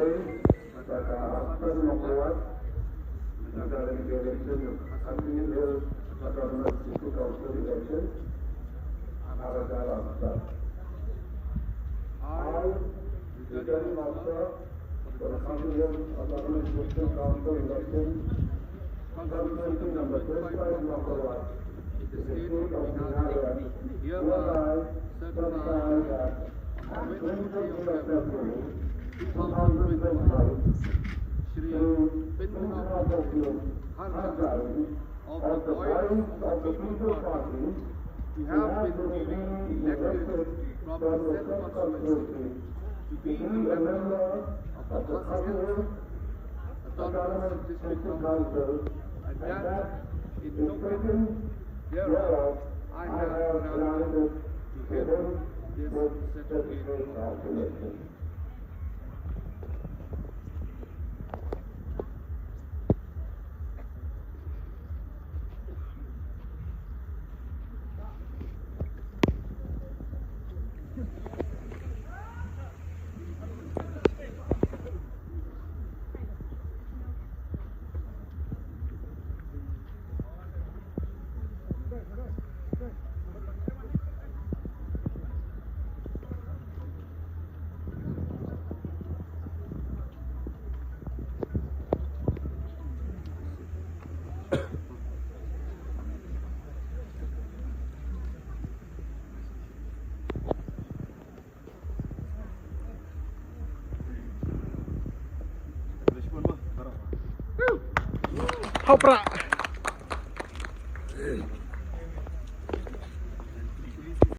today, President Kuwait, regarding the election of continued government city council election, I, returning officer for the continued government city council election, constituency number 25 Kuwait, the state of Meghalaya, hereby certify that on 23rd of February 2025, Shri Pinnaku Harjari of the Voice of the People Party, we have been duly elected from the Central Constituency to be a member of the Constituent Autonomous District Council, and that in token thereof I have granted to him this certificate of election. Hopra.